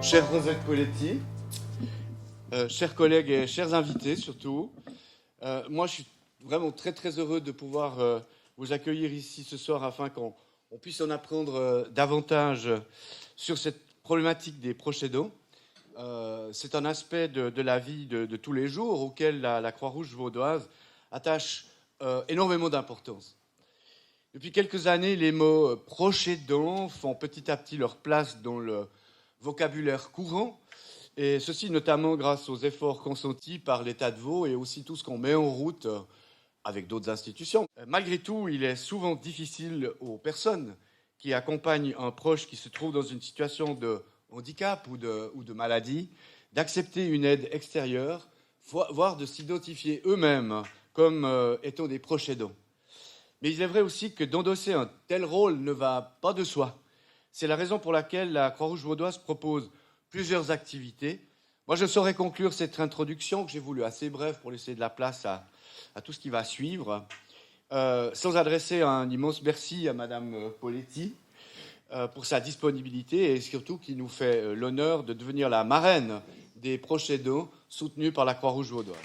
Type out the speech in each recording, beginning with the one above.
Chère Rosette Poletti, chers collègues et chers invités surtout, moi je suis vraiment très très heureux de pouvoir vous accueillir ici ce soir afin qu'on puisse en apprendre davantage sur cette problématique des proches aidants. C'est un aspect de la vie de tous les jours auquel la Croix-Rouge vaudoise attache énormément d'importance. Depuis quelques années, les mots proches aidants font petit à petit leur place dans le vocabulaire courant, et ceci notamment grâce aux efforts consentis par l'État de Vaud et aussi tout ce qu'on met en route avec d'autres institutions. Malgré tout, il est souvent difficile aux personnes qui accompagnent un proche qui se trouve dans une situation de handicap ou de maladie d'accepter une aide extérieure, voire de s'identifier eux-mêmes comme étant des proches aidants. Mais il est vrai aussi que d'endosser un tel rôle ne va pas de soi. C'est la raison pour laquelle la Croix-Rouge vaudoise propose plusieurs activités. Moi, je saurais conclure cette introduction, que j'ai voulu assez brève pour laisser de la place à tout ce qui va suivre, sans adresser un immense merci à Madame Poletti pour sa disponibilité et surtout qui nous fait l'honneur de devenir la marraine des proches aidants soutenus par la Croix-Rouge vaudoise.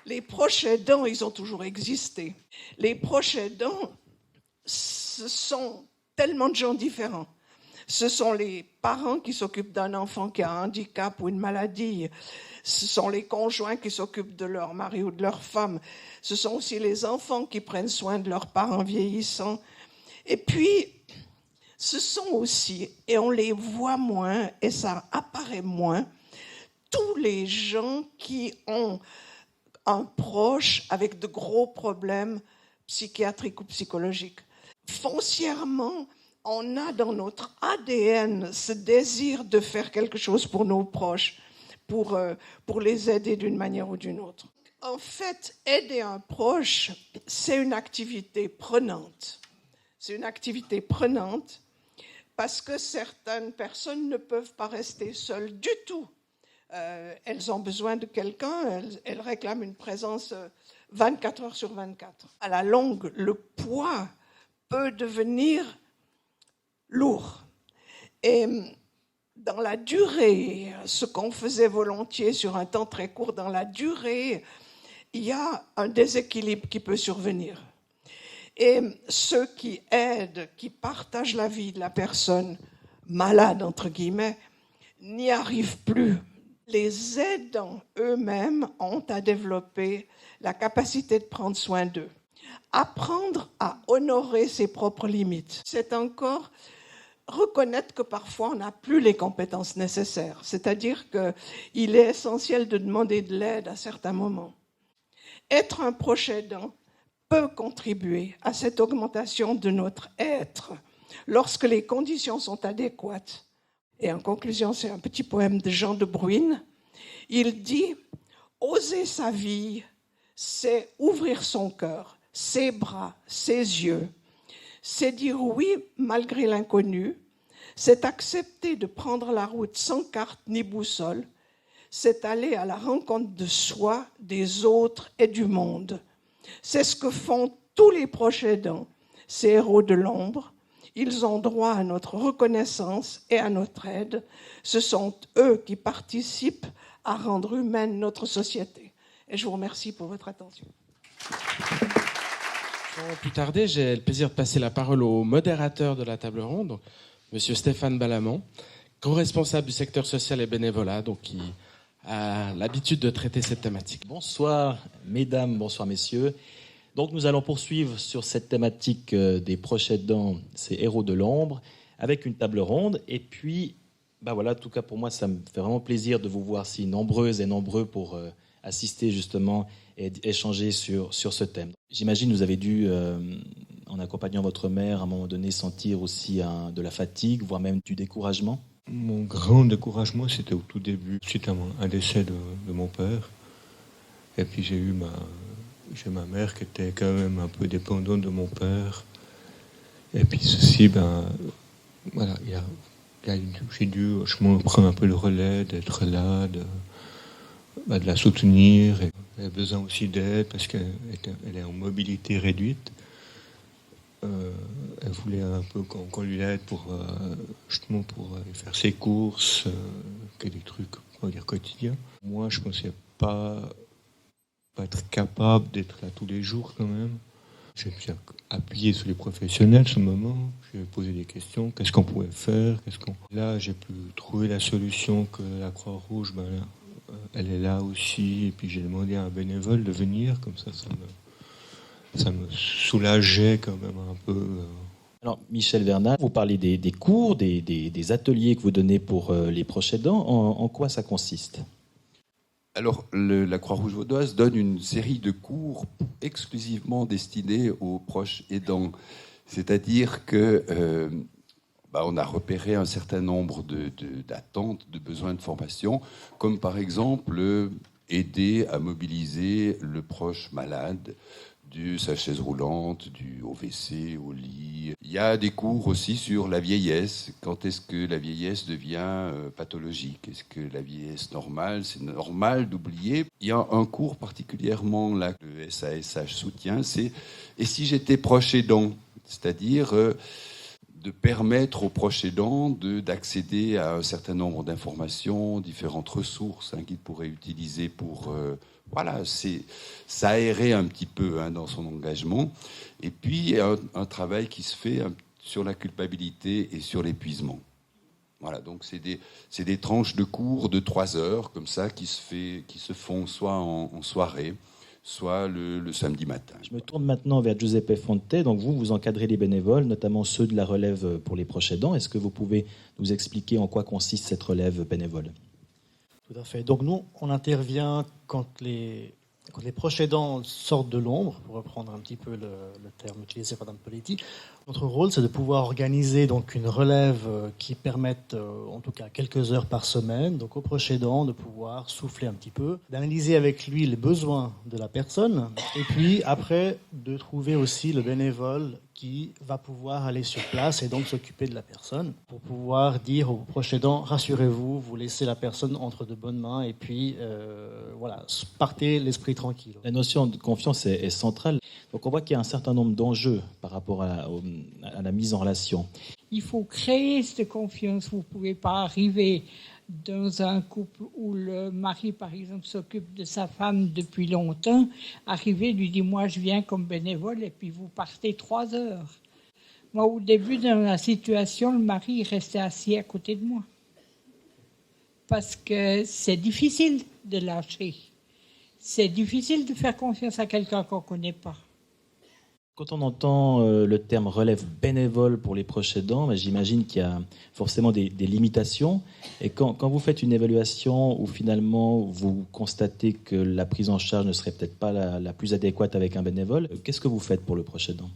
Les proches aidants, ils ont toujours existé. Les proches aidants, ce sont tellement de gens différents. Ce sont les parents qui s'occupent d'un enfant qui a un handicap ou une maladie. Ce sont les conjoints qui s'occupent de leur mari ou de leur femme. Ce sont aussi les enfants qui prennent soin de leurs parents vieillissants. Et puis, ce sont aussi, et on les voit moins, et ça apparaît moins, tous les gens qui ont un proche avec de gros problèmes psychiatriques ou psychologiques. Foncièrement, on a dans notre ADN ce désir de faire quelque chose pour nos proches, pour les aider d'une manière ou d'une autre. En fait, aider un proche, c'est une activité prenante. C'est une activité prenante parce que certaines personnes ne peuvent pas rester seules du tout. Elles ont besoin de quelqu'un, elles réclament une présence 24 heures sur 24. À la longue, le poids peut devenir lourd. Et dans la durée, ce qu'on faisait volontiers sur un temps très court, dans la durée, il y a un déséquilibre qui peut survenir. Et ceux qui aident, qui partagent la vie de la personne malade, entre guillemets, n'y arrivent plus. Les aidants eux-mêmes ont à développer la capacité de prendre soin d'eux. Apprendre à honorer ses propres limites, c'est encore reconnaître que parfois on n'a plus les compétences nécessaires. C'est-à-dire qu'il est essentiel de demander de l'aide à certains moments. Être un proche aidant peut contribuer à cette augmentation de notre être lorsque les conditions sont adéquates. Et en conclusion, c'est un petit poème de Jean de Bruyne. Il dit « Oser sa vie, c'est ouvrir son cœur, ses bras, ses yeux. C'est dire oui malgré l'inconnu. C'est accepter de prendre la route sans carte ni boussole. C'est aller à la rencontre de soi, des autres et du monde. C'est ce que font tous les proches aidants, ces héros de l'ombre. Ils ont droit à notre reconnaissance et à notre aide. Ce sont eux qui participent à rendre humaine notre société. Et je vous remercie pour votre attention. Sans plus tarder, j'ai le plaisir de passer la parole au modérateur de la table ronde, donc, Monsieur Stéphane Balamant, co-responsable du secteur social et bénévolat, donc qui a l'habitude de traiter cette thématique. Bonsoir mesdames, bonsoir messieurs. Donc nous allons poursuivre sur cette thématique des proches aidants, ces héros de l'ombre, avec une table ronde. Et puis, voilà, en tout cas pour moi, ça me fait vraiment plaisir de vous voir si nombreuses et nombreux pour assister justement et échanger sur ce thème. J'imagine que vous avez dû, en accompagnant votre mère, à un moment donné, sentir aussi de la fatigue, voire même du découragement. Mon grand découragement, c'était au tout début, suite à un décès de mon père. Et puis j'ai ma mère qui était quand même un peu dépendante de mon père. Et puis ceci, voilà, j'ai dû prendre un peu le relais, d'être là, de la soutenir. Et elle a besoin aussi d'aide parce qu'elle est en mobilité réduite. elle voulait un peu qu'on lui aide pour justement pour aller faire ses courses, que des trucs, on va dire, quotidiens. Moi, je ne pensais pas être capable d'être là tous les jours quand même. Je me suis appuyé sur les professionnels ce moment. J'ai posé des questions. Qu'est-ce qu'on pouvait faire? Là, j'ai pu trouver la solution que la Croix-Rouge, elle est là aussi. Et puis j'ai demandé à un bénévole de venir. Comme ça me soulageait quand même un peu. Alors, Michel Vernat, vous parlez des cours, des ateliers que vous donnez pour les proches aidants. En quoi ça consiste ? Alors, la Croix-Rouge vaudoise donne une série de cours exclusivement destinés aux proches aidants. C'est-à-dire que on a repéré un certain nombre d'attentes, de besoins de formation, comme par exemple aider à mobiliser le proche malade de sa chaise roulante, au WC, au lit. Il y a des cours aussi sur la vieillesse. Quand est-ce que la vieillesse devient pathologique? Est-ce que la vieillesse normale, c'est normal d'oublier? Il y a un cours particulièrement là que le SASH soutient, c'est « Et si j'étais proche aidant ?» C'est-à-dire de permettre aux proches aidants d'accéder à un certain nombre d'informations, différentes ressources qu'ils pourraient utiliser pour... s'aérer un petit peu dans son engagement. Et puis, il y a un travail qui se fait sur la culpabilité et sur l'épuisement. Voilà, donc c'est des tranches de cours de 3 heures, comme ça, qui se font soit en soirée, soit le samedi matin. Je me tourne maintenant vers Giuseppe Fonte. Donc vous encadrez les bénévoles, notamment ceux de la relève pour les proches aidants. Est-ce que vous pouvez nous expliquer en quoi consiste cette relève bénévole ? Tout à fait. Donc nous, on intervient quand les proches aidants sortent de l'ombre, pour reprendre un petit peu le terme utilisé par Mme Politi. Notre rôle, c'est de pouvoir organiser donc une relève qui permette, en tout cas quelques heures par semaine, donc aux proches aidants de pouvoir souffler un petit peu, d'analyser avec lui les besoins de la personne, et puis après de trouver aussi le bénévole qui va pouvoir aller sur place et donc s'occuper de la personne pour pouvoir dire aux proches aidants, rassurez-vous, vous laissez la personne entre de bonnes mains et puis partez l'esprit tranquille. La notion de confiance est centrale. Donc on voit qu'il y a un certain nombre d'enjeux par rapport à la mise en relation. Il faut créer cette confiance. Vous ne pouvez pas arriver dans un couple où le mari, par exemple, s'occupe de sa femme depuis longtemps, arriver, lui dire « moi je viens comme bénévole » et puis vous partez 3 heures. Moi, au début, dans la situation, le mari restait assis à côté de moi. Parce que c'est difficile de lâcher. C'est difficile de faire confiance à quelqu'un qu'on ne connaît pas. Quand on entend le terme relève bénévole pour les proches aidants, j'imagine qu'il y a forcément des limitations. Et quand vous faites une évaluation où finalement vous constatez que la prise en charge ne serait peut-être pas la plus adéquate avec un bénévole, qu'est-ce que vous faites pour le proche aidant ?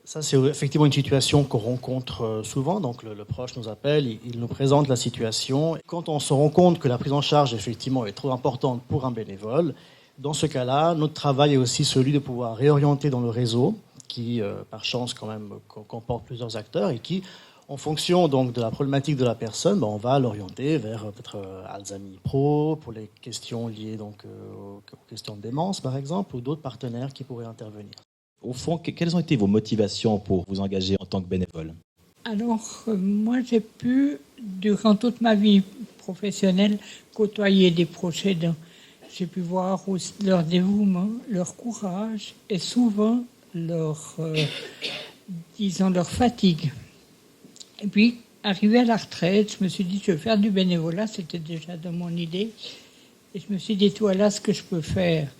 Ça, c'est effectivement une situation qu'on rencontre souvent. Donc le proche nous appelle, il nous présente la situation. Quand on se rend compte que la prise en charge effectivement est trop importante pour un bénévole, dans ce cas-là, notre travail est aussi celui de pouvoir réorienter dans le réseau, qui, par chance, quand même, comporte plusieurs acteurs et qui, en fonction donc de la problématique de la personne, on va l'orienter vers peut-être Alzheimer Pro pour les questions liées donc aux questions de démence, par exemple, ou d'autres partenaires qui pourraient intervenir. Au fond, quelles ont été vos motivations pour vous engager en tant que bénévole ? Alors, moi, j'ai pu, durant toute ma vie professionnelle, côtoyer des proches aidants. J'ai pu voir aussi leur dévouement, leur courage et souvent leur fatigue. Et puis, arrivé à la retraite, je me suis dit, je vais faire du bénévolat, c'était déjà dans mon idée. Et je me suis dit, voilà ce que je peux faire.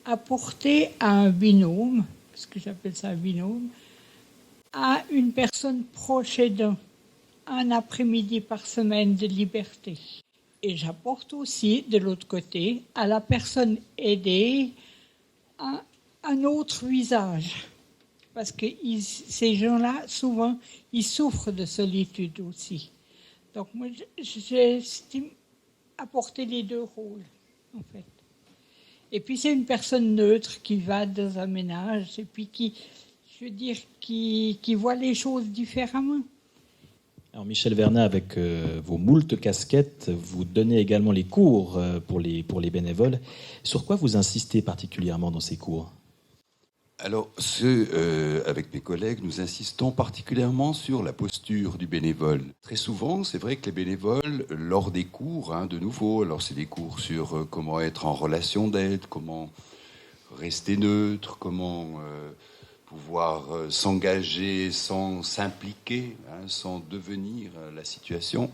Apporter à un binôme, parce que j'appelle ça un binôme, à une personne proche aidant, un après-midi par semaine de liberté. Et j'apporte aussi, de l'autre côté, à la personne aidée, un autre visage. Parce que ces gens-là, souvent, ils souffrent de solitude aussi. Donc moi, j'estime apporter les 2 rôles, en fait. Et puis c'est une personne neutre qui va dans un ménage et puis qui voit les choses différemment. Alors Michel Vernat, avec vos moultes casquettes, vous donnez également les cours pour les bénévoles. Sur quoi vous insistez particulièrement dans ces cours ? Alors, avec mes collègues, nous insistons particulièrement sur la posture du bénévole. Très souvent, c'est vrai que les bénévoles, lors des cours, de nouveau, alors c'est des cours sur comment être en relation d'aide, comment rester neutre, comment pouvoir s'engager sans s'impliquer, sans devenir la situation.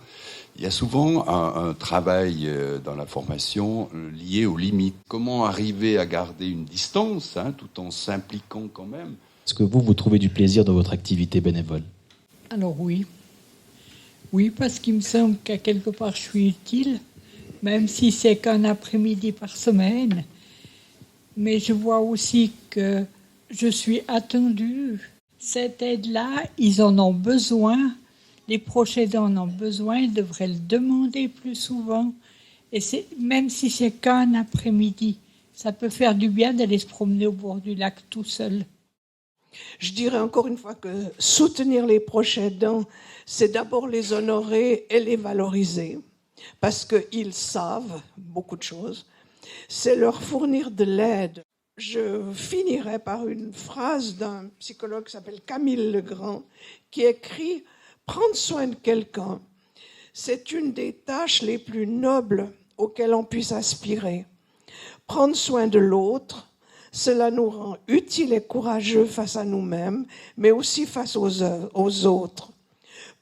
Il y a souvent un travail dans la formation lié aux limites. Comment arriver à garder une distance tout en s'impliquant quand même. Est-ce que vous trouvez du plaisir dans votre activité bénévole? Alors oui. Oui, parce qu'il me semble qu'à quelque part je suis utile, même si c'est qu'un après-midi par semaine. Mais je vois aussi que je suis attendue. Cette aide-là, ils en ont besoin. Les proches aidants en ont besoin. Ils devraient le demander plus souvent. Et même si c'est qu'un après-midi, ça peut faire du bien d'aller se promener au bord du lac tout seul. Je dirais encore une fois que soutenir les proches aidants, c'est d'abord les honorer et les valoriser. Parce qu'ils savent beaucoup de choses. C'est leur fournir de l'aide. Je finirai par une phrase d'un psychologue qui s'appelle Camille Legrand, qui écrit « Prendre soin de quelqu'un, c'est une des tâches les plus nobles auxquelles on puisse aspirer. Prendre soin de l'autre, cela nous rend utiles et courageux face à nous-mêmes, mais aussi face aux autres.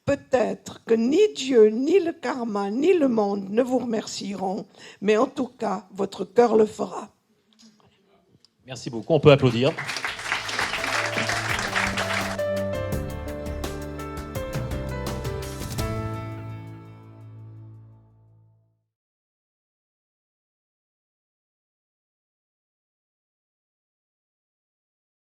Peut-être que ni Dieu, ni le karma, ni le monde ne vous remercieront, mais en tout cas, votre cœur le fera. » Merci beaucoup, on peut applaudir.